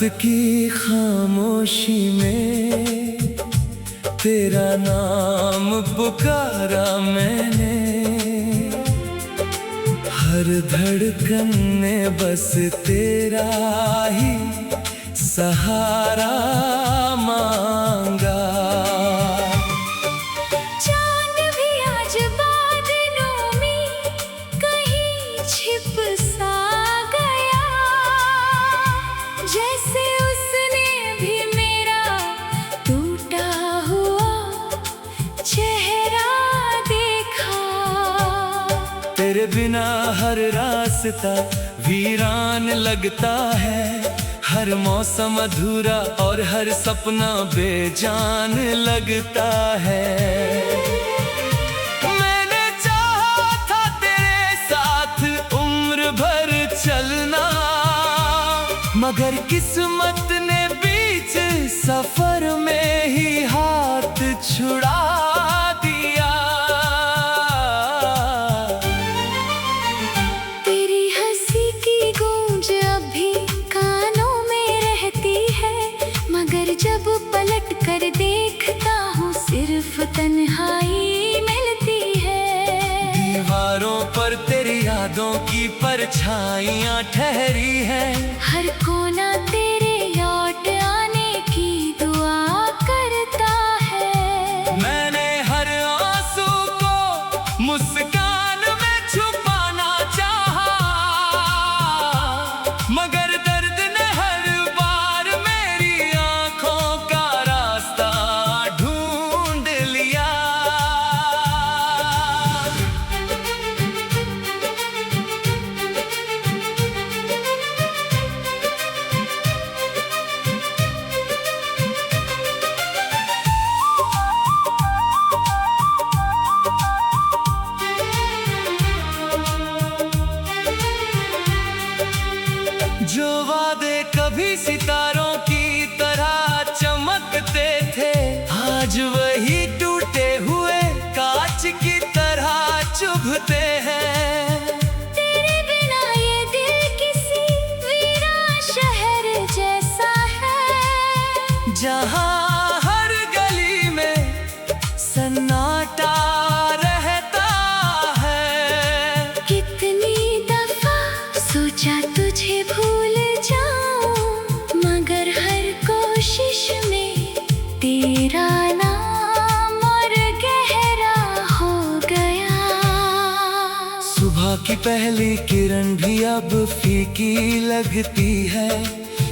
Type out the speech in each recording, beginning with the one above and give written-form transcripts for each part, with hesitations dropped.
की खामोशी में तेरा नाम पुकारा मैंने। हर धड़कन ने बस तेरा ही सहारा मांगा। चांद भी आज बादलों में कहीं छिप सा गया, जैसे उसने भी मेरा टूटा हुआ चेहरा देखा। तेरे बिना हर रास्ता वीरान लगता है, हर मौसम अधूरा और हर सपना बेजान लगता है। मैंने चाहा था तेरे साथ उम्र भर चलना, मगर किस्मत ने बीच सफर में ही हाथ छुड़ा दिया। तेरी हंसी की गूंज अभी कानों में रहती है, मगर जब पलट कर देखता हूँ सिर्फ तन्हाई मिलती है। दीवारों पर तेरी यादों की परछाइयाँ ठहरी है, हर कोना तेरे लौट आने की दुआ करता है। मैंने हर आंसू को मुस्कान में छुपाना चाहा, मगर दर्द ने हर बार मेरी आंखों का रास्ता ढूंढ लिया। जो वादे कभी सितारों की तरह चमकते थे, आज वही टूटे हुए कांच की तरह चुभते हैं। तेरे बिना ये दिल किसी वीरान शहर जैसा है, जहाँ हर गली में सन्नाटा रहता है। कितनी दफा सोचा तुझे भूल जाऊं, मगर हर कोशिश में तेरा नाम और गहरा हो गया। सुबह की पहली किरण भी अब फीकी लगती है,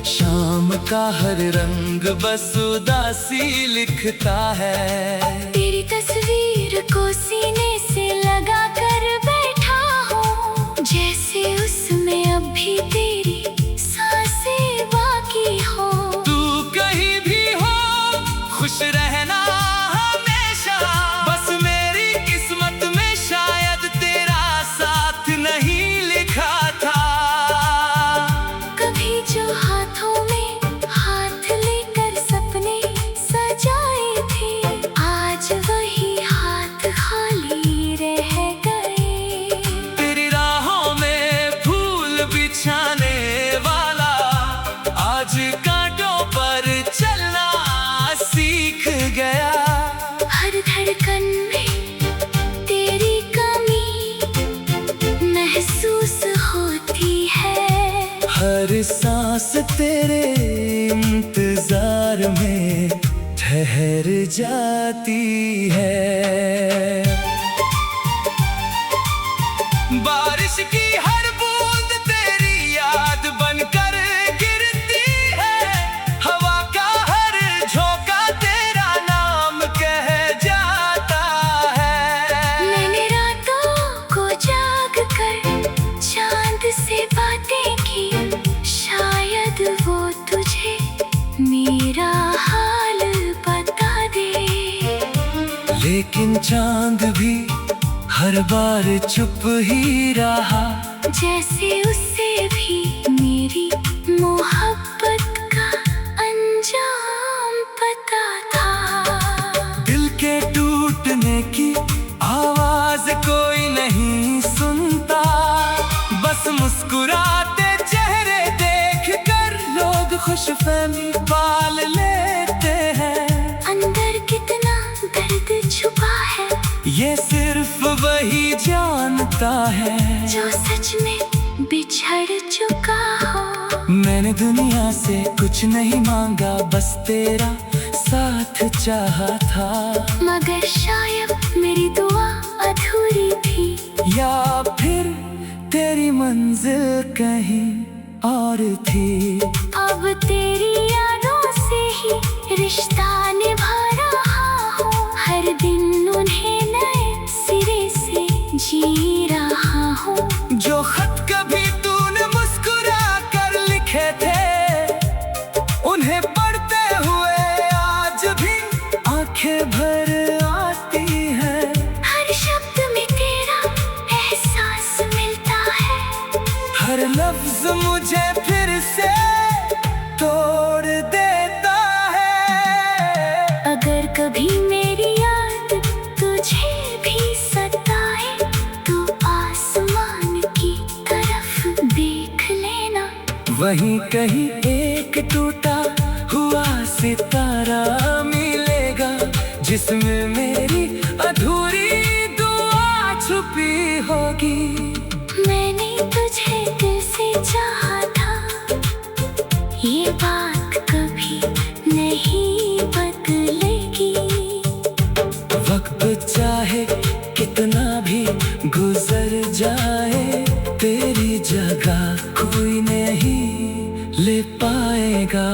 शाम का हर रंग बस उदासी लिखता है। तेरी तस्वीर को सीने से लगा कर बैठा हूँ, जैसे उसमें अब भी तेरी सांसें बाकी हो। तू कहीं भी हो खुश रहना हमेशा, बस मेरी किस्मत में शायद तेरा साथ नहीं लिखा था। कभी जो हाथों में हाथ लेकर सपने सजाए थे, आज वही हाथ खाली रह गए। तेरी राहों में फूल बिछाने वाला आज कांटों पर चलना सीख गया। हर धड़कन में तेरी कमी महसूस होती है, हर सांस तेरे इंतजार में ठहर जाती है। बारिश की हर बूंद तेरी याद बनकर गिरती है, हवा का हर झोंका तेरा नाम कह जाता है। मैंने रातों को जाग कर चांद से बातें की, शायद वो तुझे मेरा हाल बता दे। लेकिन चांद भी हर बार चुप ही रहा, जैसे उससे भी मेरी मोहब्बत का अंजाम पता था। दिल के टूटने की आवाज कोई नहीं सुनता, बस मुस्कुराते चेहरे देख कर लोग खुश गलतफहमी पाल लेते हैं। अंदर कितना दर्द छुपा है, ये सिर्फ वही जानता है जो सच में बिछड़ चुका हो। मैंने दुनिया से कुछ नहीं मांगा, बस तेरा साथ चाहा था। मगर शायद मेरी दुआ अधूरी थी, या फिर तेरी मंजिल कहीं और थी। अब तेरी यादों से ही रिश्ता निभा रहा हूँ। हर दिन उन्हें नए सिरे से जी रहा हूँ। जो खत कभी तूने मुस्कुरा कर लिखे थे, उन्हें पढ़ते हुए आज भी आंखें भर आती है। हर शब्द में तेरा एहसास मिलता है, हर लफ्ज मुझे फिर से तोड़ देता है। अगर कभी मेरी याद तुझे भी सताए, तो आसमान की तरफ देख लेना। वहीं कहीं एक टूटा हुआ सितारा मिलेगा, जिसमें मेरी अधूरी दुआ छुपी होगी। मैंने तुझे दिल से चाहा था, ये बात कभी नहीं बदलेगी। वक्त चाहे कितना भी गुजर जाए, तेरी जगह कोई नहीं ले पाएगा।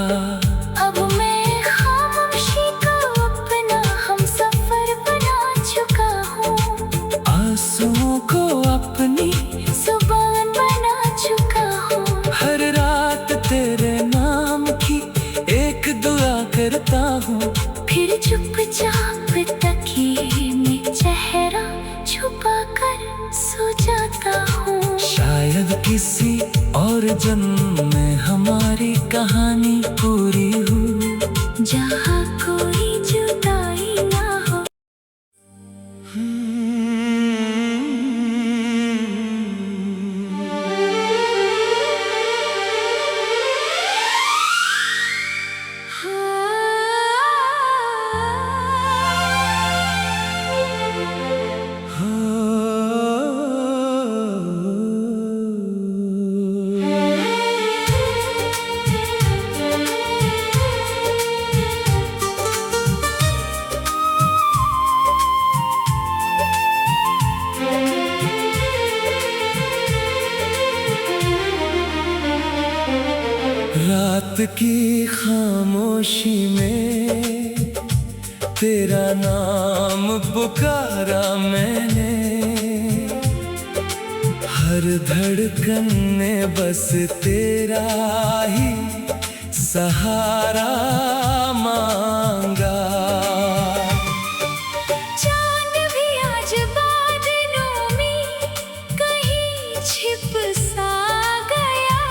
अब मैं खामोशी को अपना हमसफर बना चुका हूँ। आंसुओं को अपनी जुबान बना चुका हूँ। हर रात तेरे नाम की एक दुआ करता हूँ। फिर चुपचाप तकिए में चेहरा छुपा कर सो जाता हूँ। शायद किसी और जन्म में हमारी कहानी पूरी हो, जहाँ कोई जुदाई ना हो। रात की खामोशी में तेरा नाम पुकारा मैंने। हर धड़कन ने बस तेरा ही सहारा मांगा। चांद भी आज बादलों में कहीं छिप सा गया,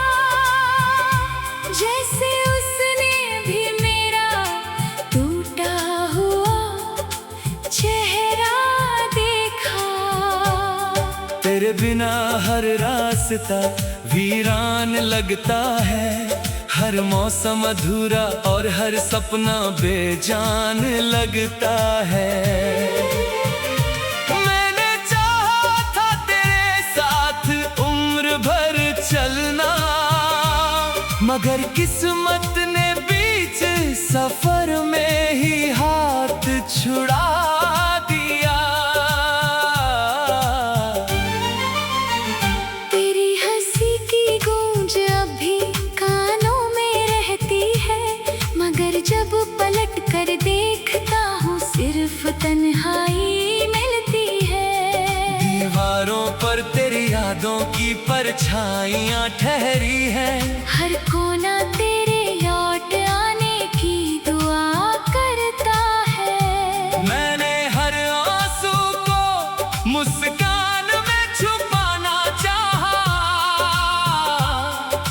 जैसे उसने भी मेरा टूटा हुआ चेहरा देखा। तेरे बिना हर रास्ता वीरान लगता है, हर मौसम अधूरा और हर सपना बेजान लगता है। मैंने चाहा था तेरे साथ उम्र भर चलना, मगर किस्मत ने बीच सफर में ही हाथ छुड़ा दिया। तेरी हंसी की गूंज अभी कानों में रहती है, मगर जब पलट कर देखता हूँ सिर्फ तन्हाई मिलती है। दीवारों पर तेरी यादों की परछाइयाँ ठहरी है, हर कोना तेरे लौट आने की दुआ करता है। मैंने हर आंसू को मुस्कान में छुपाना चाहा,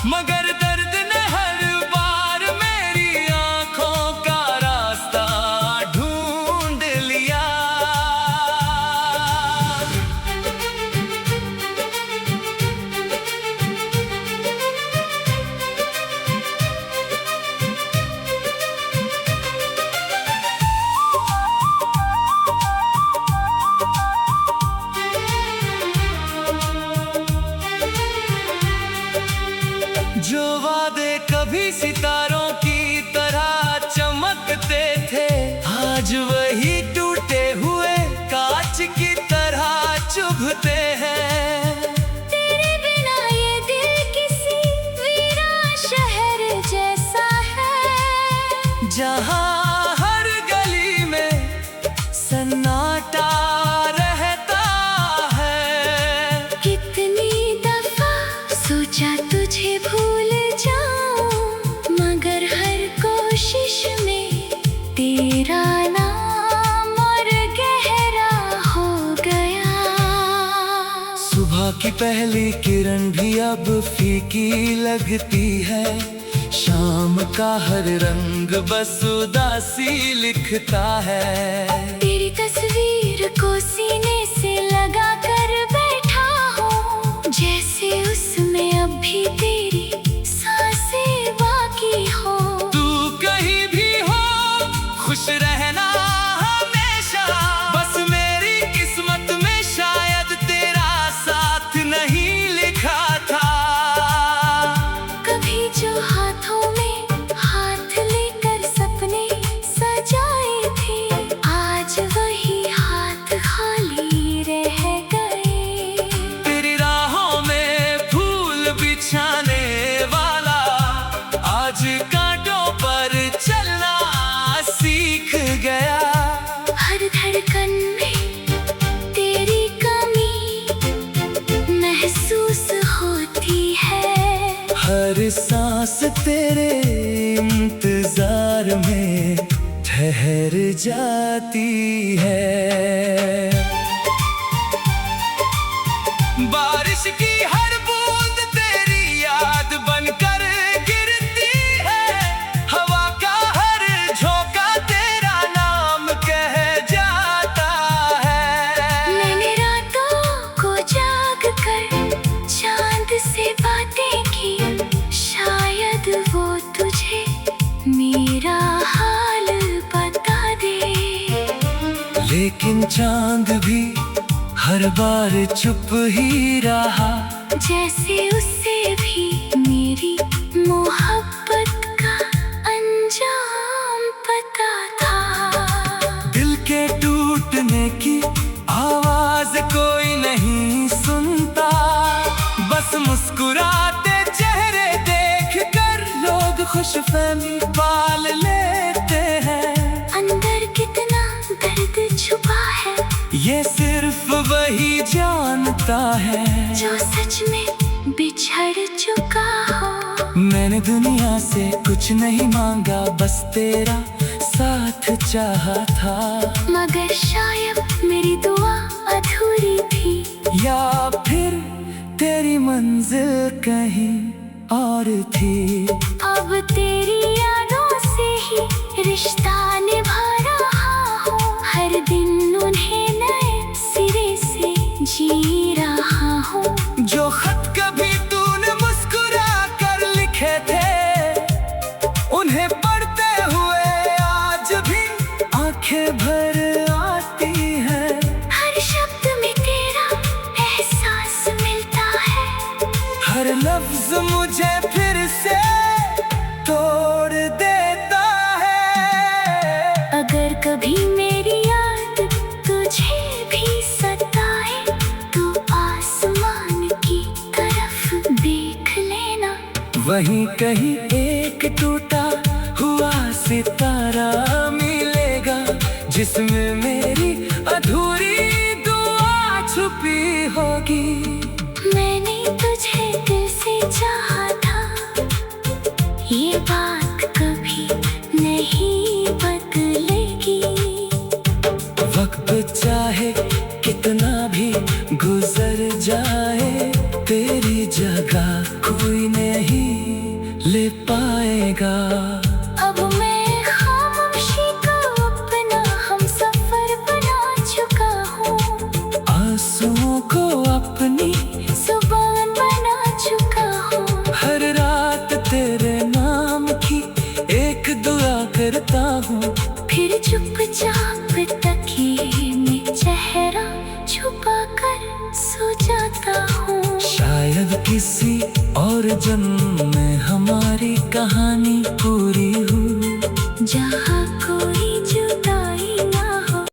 मगर दर्द ने हर बार मेरी आंखों का रास्ता ढूंढ लिया। सन्नाटा रहता है। कितनी दफा सोचा तुझे भूल जाऊं, मगर हर कोशिश में तेरा नाम और गहरा हो गया। सुबह की पहली किरण भी अब फीकी लगती है, शाम का हर रंग बस उदासी लिखता है। तेरी तस्वीर को सीने से लगा कर बैठा हूँ, जैसे उसमें अब भी तेरी सांसें बाकी हो। तू कहीं भी हो खुश रहना हमेशा, बस मेरी किस्मत में शायद तेरा साथ नहीं लिखा था। कभी जो हाथों में हाथ लेकर सपने सजाए थे, आज वही हाथ खाली रह गए। तेरी राहों में फूल बिछाने वाला आज कांटों पर चलना सीख गया। हर धड़कन में तेरी कमी महसूस होती है, हर सांस तेरे इंतजार में ठहर जाती है। बारिश की हर बूंद तेरी याद बनकर गिरती है, हवा का हर झोंका तेरा नाम कह जाता है। मैंने रातों को जाग कर चांद से बातें की, शायद वो तुझे मेरा हाल बता दे। लेकिन चांद भी हर बार चुप ही रहा, जैसे उससे भी मेरी मोहब्बत का अंजाम पता था। दिल के टूटने की आवाज कोई नहीं सुनता, बस मुस्कुराते चेहरे देख कर लोग खुशफहमी पाल लेते हैं। अंदर कितना दर्द छुपा है, ये सिर्फ वही जानता है, जो सच में बिछड़ चुका हो। मैंने दुनिया से कुछ नहीं मांगा, बस तेरा साथ चाहा था। मगर शायद मेरी दुआ अधूरी थी, या फिर तेरी मंजिल कहीं और थी। अब तेरी यादों से ही रिश्ता निभा रहा हूँ, हर दिन उन्हें नए सिरे से जी रहा हूँ। जो खत कभी तूने मुस्कुरा कर लिखे थे, उन्हें पढ़ते हुए आज भी आंखें भर आती है। हर शब्द में तेरा एहसास मिलता है, हर लफ्ज मुझे फिर से तोड़ देता है। अगर कभी मेरी याद तुझे भी सताए, तो आसमान की तरफ देख लेना। वहीं कहीं एक टूटा हुआ सितारा मिलेगा, जिसमें मेरी अधूरी दुआ छुपी होगी। मैंने तुझे दिल से चाहा था, ये बात कभी नहीं बदलेगी। वक्त चाहे कितना भी गुजर जाए, तेरी जगह कोई नहीं ले पाएगा। अब मैं खामोशी को अपना हम सफर बना चुका हूँ, आंसुओं को अपनी जुबान बना चुका हूँ। हर रात तेरे नाम की एक दुआ करता हूँ, फिर चुपचाप तकिए में चेहरा छुपा कर सो जाता हूँ। शायद किसी और जन्म में हमारी कहानी पूरी हो, जहाँ कोई जुदाई ना हो।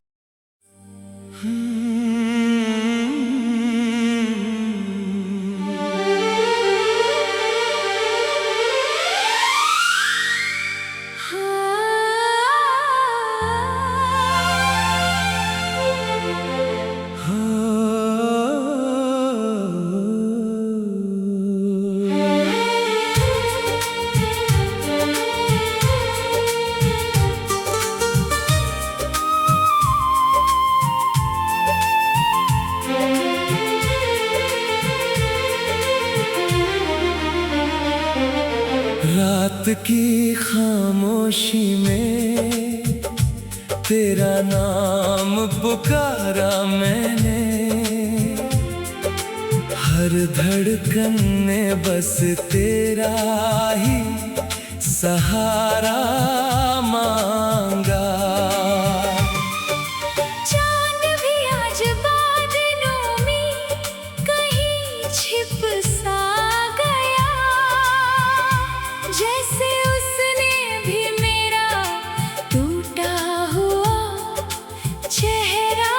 रात की खामोशी में तेरा नाम पुकारा मैंने, हर धड़कन ने बस तेरा ही सहारा मांगा। चांद भी आज बादलों में कहीं छिप सा गया, जैसे उसने भी मेरा टूटा हुआ चेहरा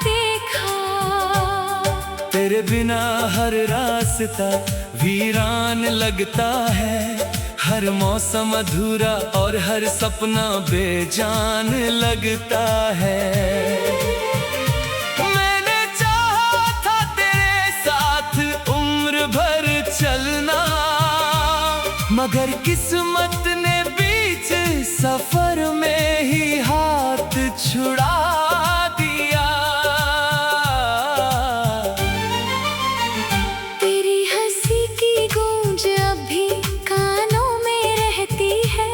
देखा। तेरे बिना हर रास्ता वीरान लगता है, हर मौसम अधूरा और हर सपना बेजान लगता है। मैंने चाहा था तेरे साथ उम्र भर चलना, मगर किस्मत ने बीच सफर में ही हाथ छुड़ा दिया। तेरी हंसी की गूंज अभी कानों में रहती है,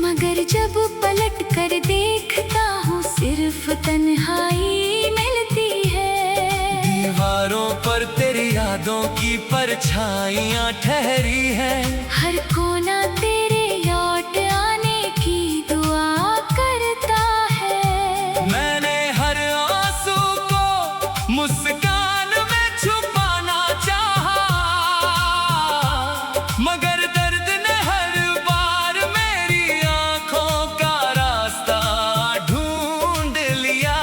मगर जब पलट कर देखता हूँ सिर्फ तन्हाई मिलती है। दीवारों पर तेरी यादों की परछाइयाँ ठहरी है, हर कोना तेरे लौट आने की दुआ करता है। मैंने हर आंसू को मुस्कान में छुपाना चाहा, मगर दर्द ने हर बार मेरी आंखों का रास्ता ढूंढ लिया।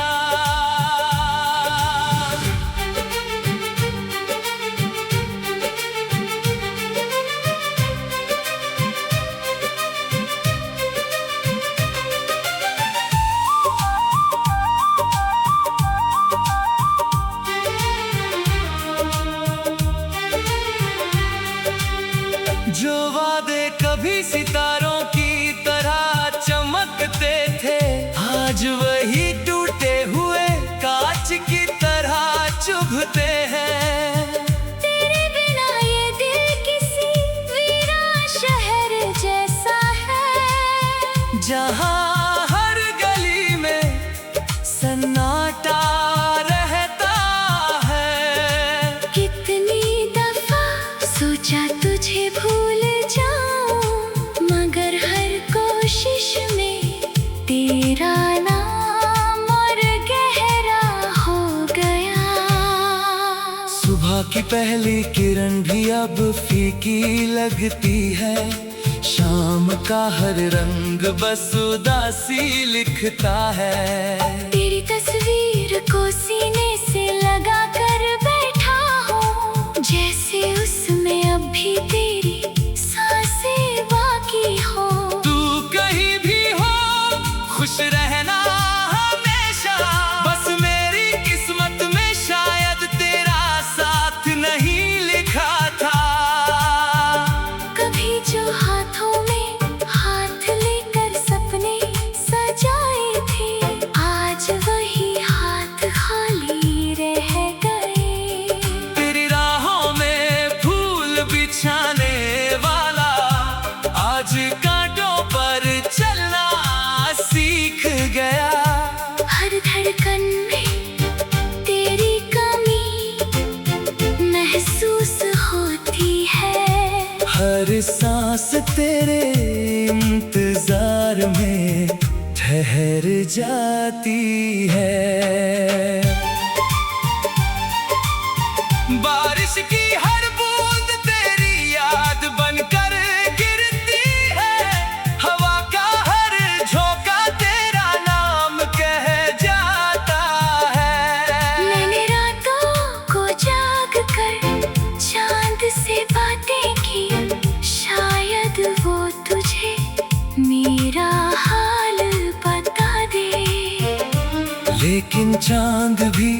जो वादे कभी सितारों की तरह चमकते थे, आज वही टूटे हुए कांच की तरह चुभते हैं। तेरे बिना ये दिल किसी वीरान शहर जैसा है, जहाँ हर गली में सन्नाटा रहता है। कितनी दफा सोचा तुझे भूल जाऊं, मगर हर कोशिश में तेरा नाम और गहरा हो गया। सुबह की पहली किरण भी अब फीकी लगती है, शाम का हर रंग बस उदासी लिखता है। तेरी तस्वीर को सीने से लगा कर बैठा हूँ, जैसे उसमें अब भी तेरी सांसें बाकी हो। तू कहीं भी हो खुश रहना हमेशा, बस मेरी किस्मत में शायद तेरा साथ नहीं लिखा था। कभी जो हाथों में हाथ लेकर सपने सजाए थे, आज वही हाथ खाली रह गए। तेरी राहों में फूल बिछाने वाला आज कांटों पर चलना सीख गया। हर धड़कन में तेरी कमी महसूस होती है, हर सांस तेरे इंतजार में ठहर जाती है। बारिश की हर बूंद तेरी याद बनकर गिरती है, हवा का हर झोंका तेरा नाम कह जाता है। मैंने रातों को जाग कर चांद से बातें की, शायद वो तुझे मेरा हाल बता दे। लेकिन चांद भी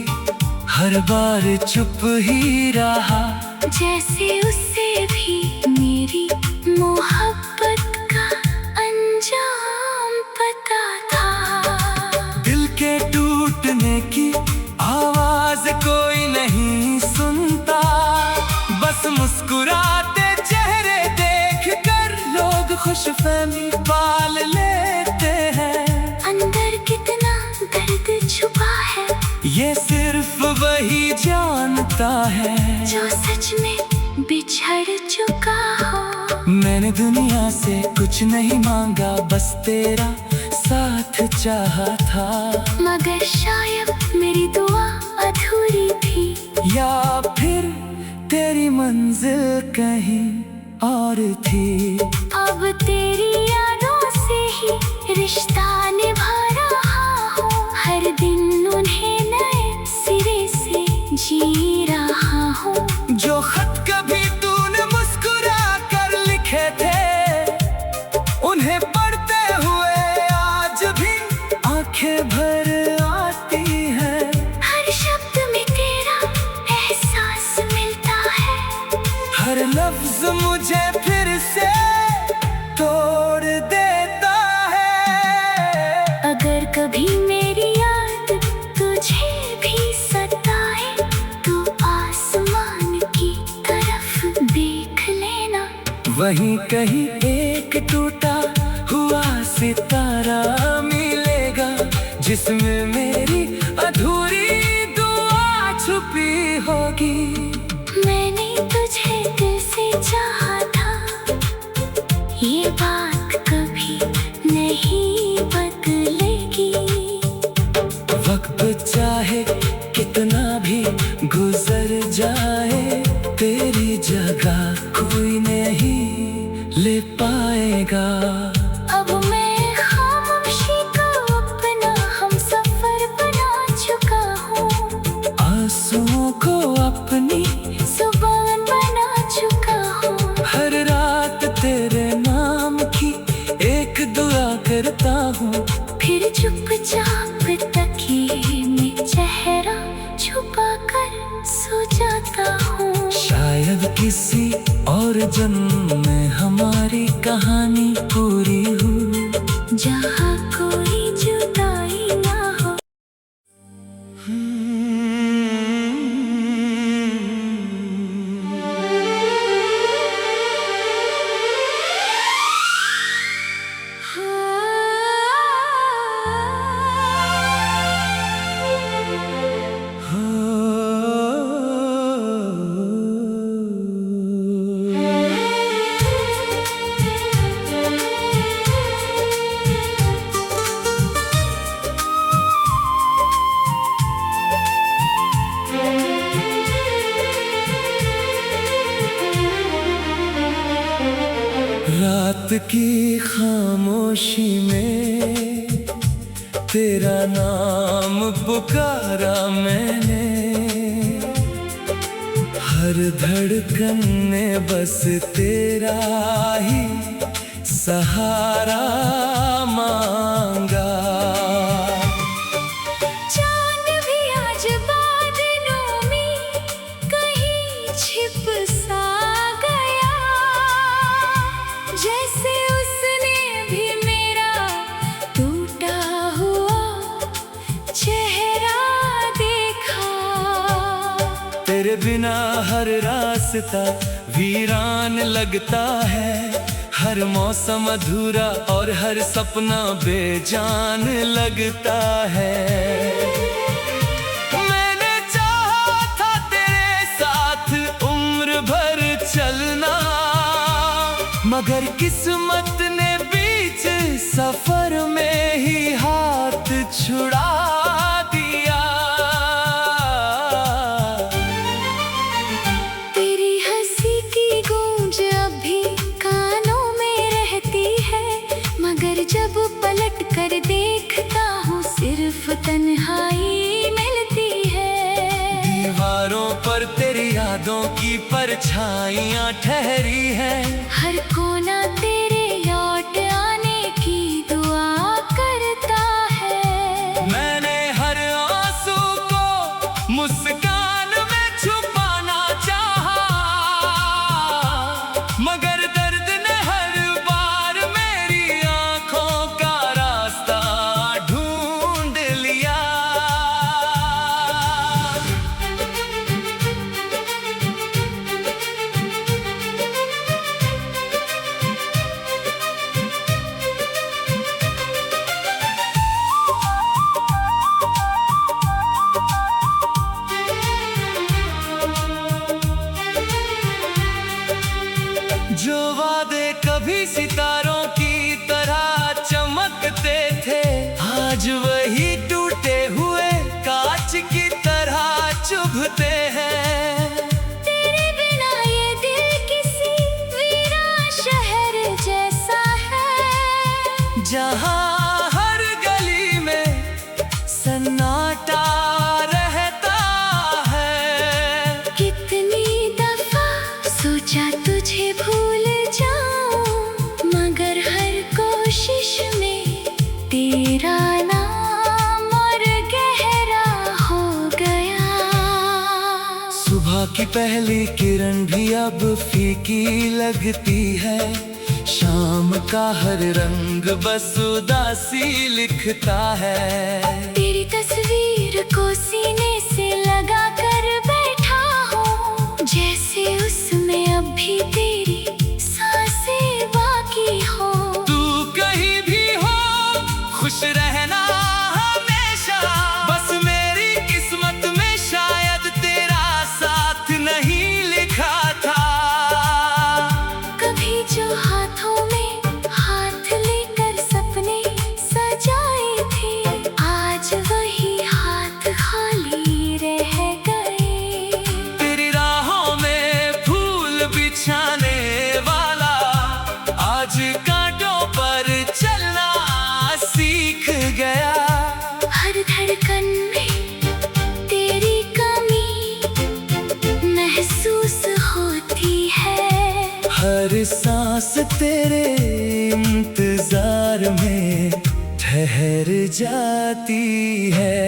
हर बार चुप ही रहा, जैसे उससे भी मेरी मोहब्बत का अंजाम पता था। दिल के टूटने की आवाज कोई नहीं सुनता, बस मुस्कुराते चेहरे देख कर लोग खुश सिर्फ वही जानता है जो सच में बिछड़ चुका हो। मैंने दुनिया से कुछ नहीं मांगा, बस तेरा साथ चाहा था। मगर शायद मेरी दुआ अधूरी थी, या फिर तेरी मंजिल कहीं और थी। अब तेरी यादों से ही रिश्ता निभा रहा हूँ, हर दिन उन्हें नए सिरे से जी रहा हूँ। जो खत कभी तूने मुस्कुरा कर लिखे थे, उन्हें पढ़ते हुए आज भी आंखें भर आती है। हर शब्द में तेरा एहसास मिलता है, हर लफ्ज मुझे फिर से तोड़ देता है। अगर कभी मेरी याद तुझे भी सताए, तो आसमान की तरफ देख लेना। वहीं कहीं एक टूटा हुआ सितारा मिलेगा, जिसमें मेरी अधूरी दुआ छुपी होगी। मैंने तुझे दिल से चाहा था, ये बात कभी नहीं बदलेगी। वक्त चाहे कितना भी गुजर जाए, तेरी जगह कोई नहीं ले पाएगा। अब मैं खामोशी को अपना हमसफर बना चुका हूँ, आंसुओं को अपनी जुबान बना चुका हूँ। हर रात तेरे नाम की एक दुआ करता हूँ, फिर चुपचाप तकिए में चेहरा छुपा कर सो जाता हूँ। शायद किसी और जन्म में हमारी कहानी पूरी हो, जहाँ कोई जुदाई ना हो। रात की खामोशी में तेरा नाम पुकारा मैंने, हर धड़कन ने बस तेरा ही सहारा मांगा। चांद भी आज बादलों में कहीं छिप सा गया, जैसे उसने भी मेरा टूटा हुआ चेहरा देखा। तेरे बिना हर रास्ता वीरान लगता है, हर मौसम अधूरा और हर सपना बेजान लगता है। मैंने चाहा था तेरे साथ उम्र भर चलना, मगर किस्मत ने बीच सफर में ही हाथ छुड़ा दिया। तेरी हंसी की गूंज अभी कानों में रहती है, मगर जब पलट कर देखता हूँ सिर्फ तन्हाई मिलती है। दीवारों पर तेरी यादों की परछाइयाँ ठहरी हैं, हर कोना तेरे लौट आने की दुआ करता है। मैंने हर आंसू को मुस्कान में छुपाना चाहा, मगर दर्द ने हर बार मेरी आंखों का रास्ता ढूंढ लिया। सुबह की पहली किरण भी अब फीकी लगती है। शाम का हर रंग बस उदासी लिखता है। तेरी तस्वीर को सीने से लगा कर बैठा हूँ, जैसे उसमें अब भी तेरी सांसें बाकी हो। तू कहीं भी हो खुश रहना हमेशा, बस मेरी किस्मत में शायद तेरा साथ नहीं लिखा था। कभी जो हाथों में हाथ लेकर सपने सजाए थे, आज वही हाथ खाली रह गए। तेरी राहों में फूल बिछाने वाला आज कांटों पर चलना सीख गया। हर धड़कन में तेरी कमी महसूस होती है। हर सांस तेरे इंतजार में ठहर जाती है।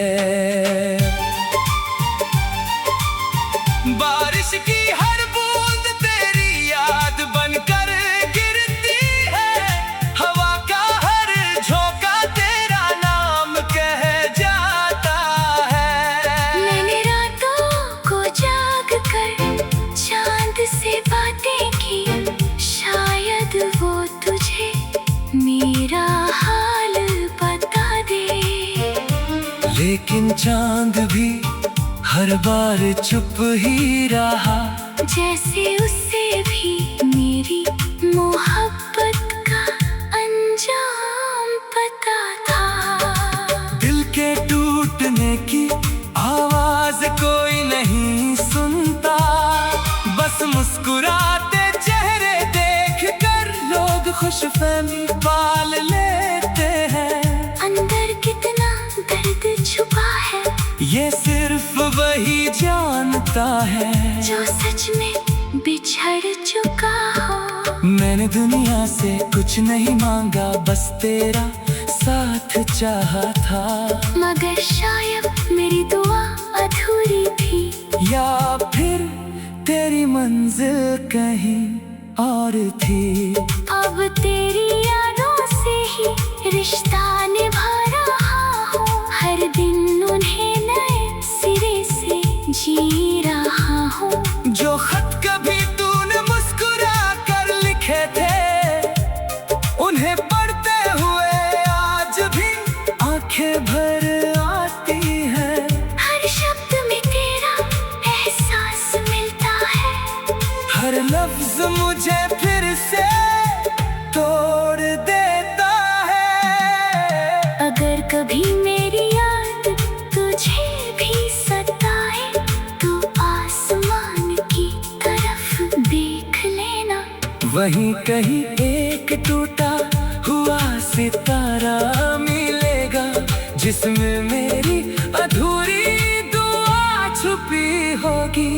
बारिश की हर बूंद तेरी याद बनकर गिरती है। हवा का हर झोंका तेरा नाम कह जाता है। मैंने रातों को जाग कर चांद से बातें की, शायद वो तुझे मेरा हाल बता दे। लेकिन चांद भी हर बार चुप ही रहा, जैसे उससे भी मेरी मोहब्बत का अंजाम पता था। दिल के टूटने की आवाज कोई नहीं सुनता, बस मुस्कुराते चेहरे देख कर लोग खुशफहमी पाल लेते हैं। अंदर कितना दर्द छुपा है, ये सिर्फ वही जानता है जो सच में बिछड़ चुका हो। मैंने दुनिया से कुछ नहीं मांगा, बस तेरा साथ चाहा था। मगर शायद मेरी दुआ अधूरी थी, या फिर तेरी मंजिल कहीं और थी। अब तेरी यादों से ही रिश्ता निभा रहा हूँ। हर दिन उन्हें नए सिरे से जी रहा हूँ। जो खत कभी तूने मुस्कुरा कर लिखे थे, उन्हें पढ़ते हुए आज भी आंखें भर आती है। हर शब्द में तेरा एहसास मिलता है, हर लफ्ज मुझे फिर से तोड़ देता है। अगर कभी मेरी याद तुझे भी सताए, तो आसमान की तरफ देख लेना। वहीं कहीं एक टूटा हुआ सितारा मिलेगा, जिसमें मेरी अधूरी दुआ छुपी होगी।